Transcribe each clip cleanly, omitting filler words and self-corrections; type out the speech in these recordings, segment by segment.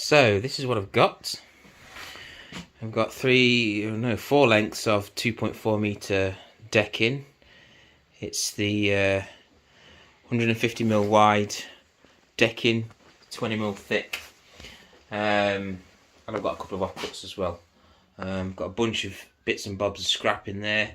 So this is what I've got. I've got 4 lengths of 2.4 metre decking. It's the 150mm wide decking, 20mm thick. And I've got a couple of offcuts as well. Got a bunch of bits and bobs of scrap in there.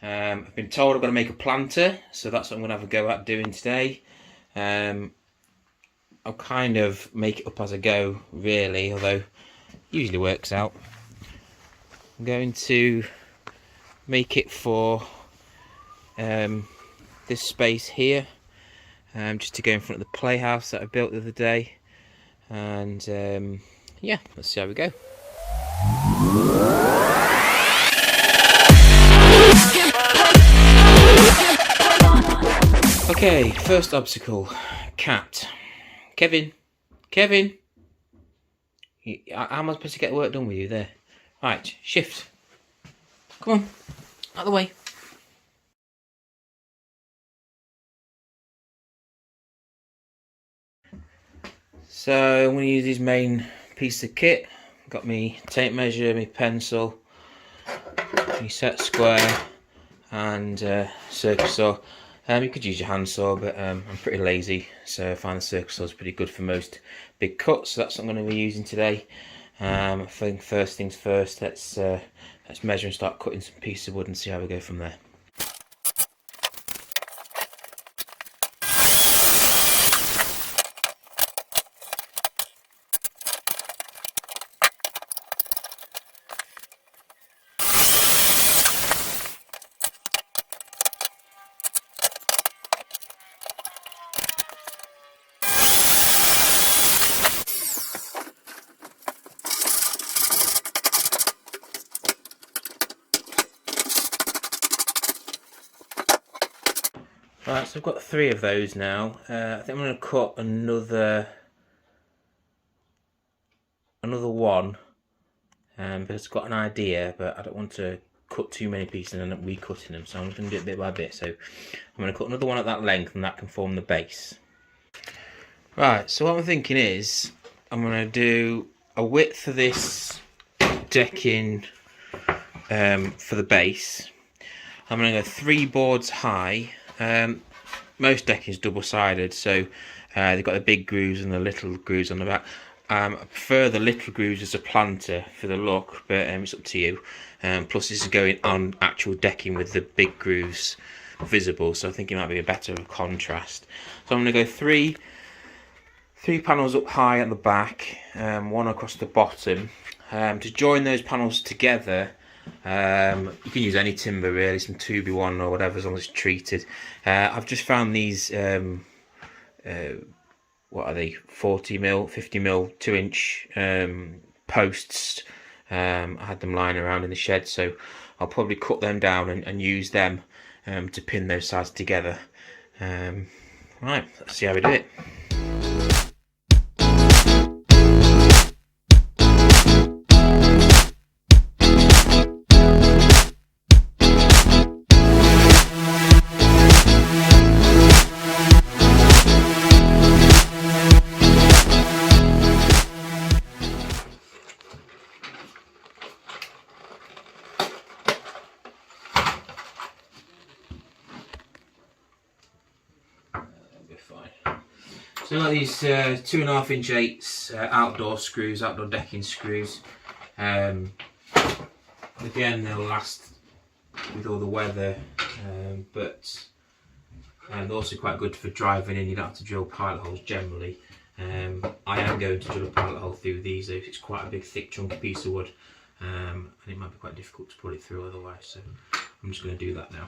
I've been told I've got to make a planter, so that's what I'm going to have a go at doing today. I'll kind of make it up as I go, really, although it usually works out. I'm going to make it for this space here, just to go in front of the playhouse that I built the other day. And yeah, let's see how we go. Okay, first obstacle, cat. Kevin, how am I supposed to get work done with you there? Right, shift. Come on, out of the way. So I'm going to use this main piece of kit. Got me tape measure, my pencil, my set square, and circular saw. You could use your hand saw, but I'm pretty lazy, so I find the circular saw is pretty good for most big cuts. So that's what I'm going to be using today. I think first things first, let's measure and start cutting some pieces of wood and see how we go from there. Right, so I've got 3 of those now. I think I'm going to cut another one, because I've got an idea, but I don't want to cut too many pieces and end up recutting them, so I'm just going to do it bit by bit. So I'm going to cut another one at that length, and that can form the base. Right, so what I'm thinking is I'm going to do a width for this decking for the base. I'm going to go 3 boards high. Most decking is double-sided, so they've got the big grooves and the little grooves on the back. I prefer the little grooves as a planter for the look, but it's up to you. Plus this is going on actual decking with the big grooves visible, so I think it might be a better contrast. So I'm going to go three panels up high at the back, 1 across the bottom. To join those panels together, you can use any timber really, some 2B1 or whatever, as long as it's treated. I've just found these what are they, 40mm, 50mm, 2-inch posts. I had them lying around in the shed, so I'll probably cut them down and use them to pin those sides together. Right, let's see how we do it. So I've got these 2.5-inch 8s outdoor screws, outdoor decking screws. Again, they'll last with all the weather, but they're also quite good for driving in. You don't have to drill pilot holes generally. I am going to drill a pilot hole through these though, it's quite a big thick chunky piece of wood, and it might be quite difficult to pull it through otherwise, so I'm just going to do that now.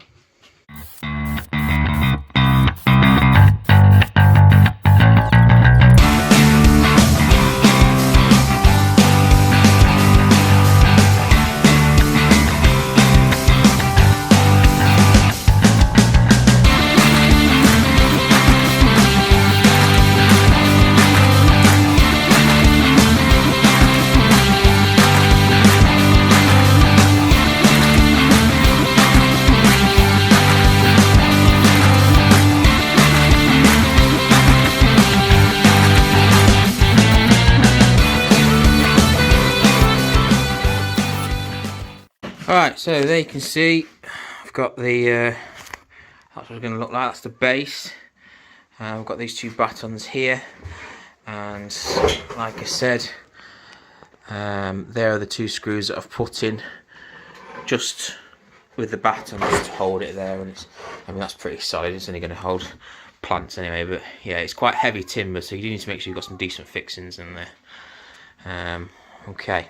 So there you can see I've got the that's what it's going to look like. That's the base. I've got these two battens here, and like I said, there are the two screws that I've put in just with the batten just to hold it there, and I mean that's pretty solid. It's only going to hold plants anyway, but yeah, it's quite heavy timber, so you do need to make sure you've got some decent fixings in there. Okay,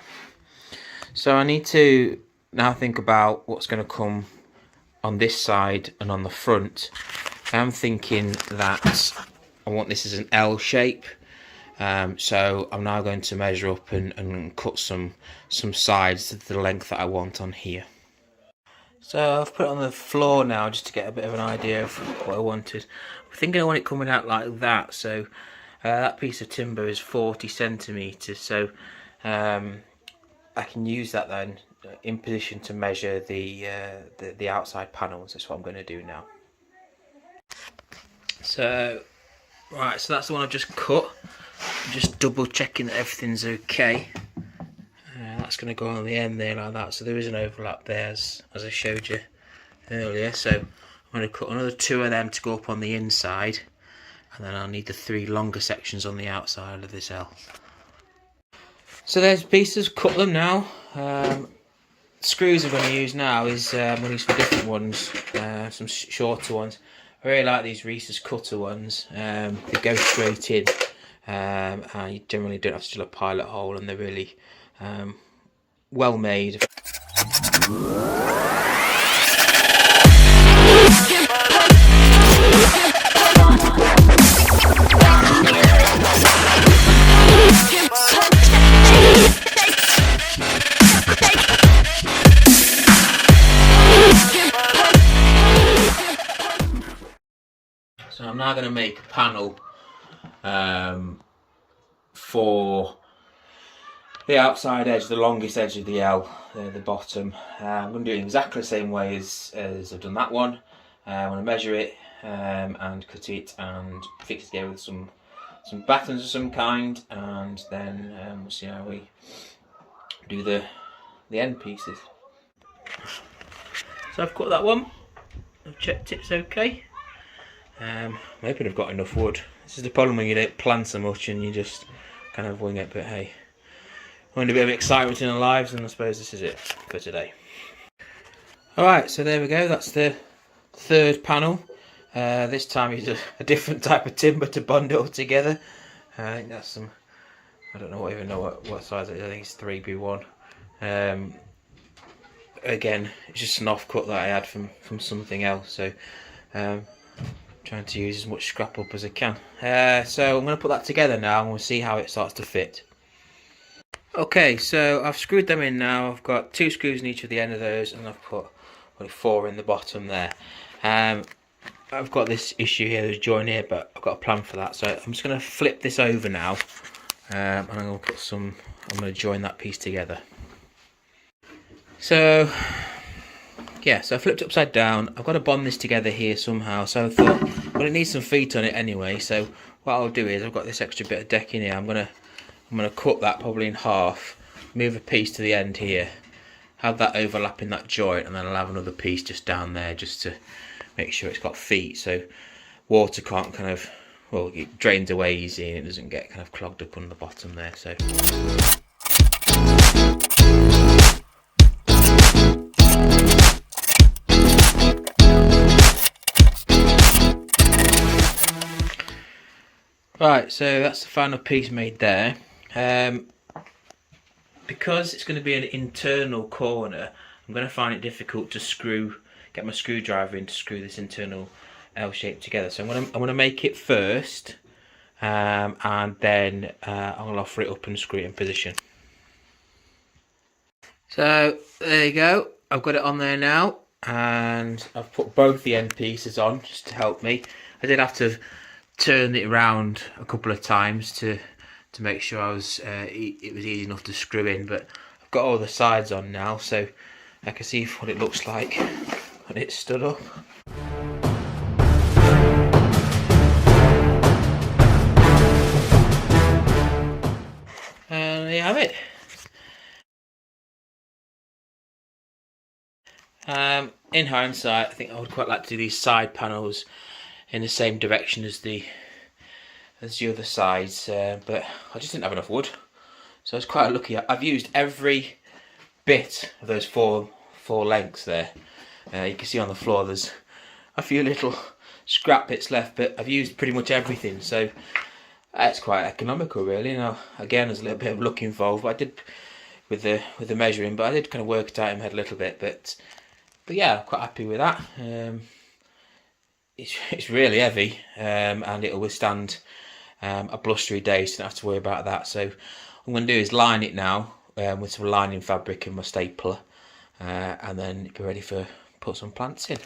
so I need to now think about what's going to come on this side and on the front. I'm thinking that I want this as an L shape, so I'm now going to measure up and cut some sides to the length that I want on here. So I've put it on the floor now just to get a bit of an idea of what I wanted. I'm thinking I want it coming out like that, so that piece of timber is 40 centimetres, so I can use that then in position to measure the outside panels. That's what I'm going to do now. So right, so that's the one I've just cut. I'm just double checking that everything's okay. That's going to go on the end there like that, so there is an overlap there as I showed you earlier. So I'm going to cut another 2 of them to go up on the inside, and then I'll need the 3 longer sections on the outside of this L. So there's pieces, cut them now. Screws I'm going to use now is I'm going to use for different ones, some shorter ones. I really like these Reese's cutter ones. They go straight in, and you generally don't have to drill a pilot hole, and they're really well made. So I'm now going to make a panel for the outside edge, the longest edge of the L, the bottom. I'm going to do it exactly the same way as I've done that one. I'm going to measure it and cut it and fix it together with some battens of some kind, and then we'll see how we do the end pieces. So I've cut that one. I've checked it's okay. I'm hoping I've got enough wood. This is the problem when you don't plan so much and you just kind of wing it, but hey, I want a bit of excitement in our lives, and I suppose this is it for today. Alright, so there we go, that's the third panel. This time it's a different type of timber to bond it all together. I think that's some, I don't know, even know what size it is. I think it's 3x1. Again, it's just an offcut that I had from something else, so trying to use as much scrap up as I can. So I'm going to put that together now, and we'll see how it starts to fit. Okay, so I've screwed them in now. I've got 2 screws in each of the end of those, and I've put 4 in the bottom there. I've got this issue here, there's a joint here, but I've got a plan for that. So I'm just going to flip this over now, and I'm going to join that piece together. So yeah, so I flipped it upside down. I've got to bond this together here somehow, so I thought, well, it needs some feet on it anyway, so what I'll do is, I've got this extra bit of decking here, I'm gonna cut that probably in half, move a piece to the end here, have that overlap in that joint, and then I'll have another piece just down there just to make sure it's got feet, so water can't kind of, well, it drains away easy and it doesn't get kind of clogged up on the bottom there. So right, so that's the final piece made there. Because it's going to be an internal corner, I'm going to find it difficult to get my screwdriver in to screw this internal L shape together. So I'm going to make it first, and then I'll offer it up and screw it in position. So there you go, I've got it on there now, and I've put both the end pieces on just to help me. I did have to turn it around a couple of times to make sure it was easy enough to screw in, but I've got all the sides on now, so I can see what it looks like when it's stood up. And there you have it. In hindsight, I think I would quite like to do these side panels in the same direction as the other sides, but I just didn't have enough wood, so I was quite lucky. I've used every bit of those four lengths there. You can see on the floor there's a few little scrap bits left, but I've used pretty much everything, so it's quite economical really. Now again, there's a little bit of luck involved. I did with the measuring, but I did kind of work it out in my head a little bit, but yeah, I'm quite happy with that. It's really heavy, and it'll withstand a blustery day, so don't have to worry about that. So what I'm going to do is line it now with some lining fabric and my stapler, and then be ready for put some plants in.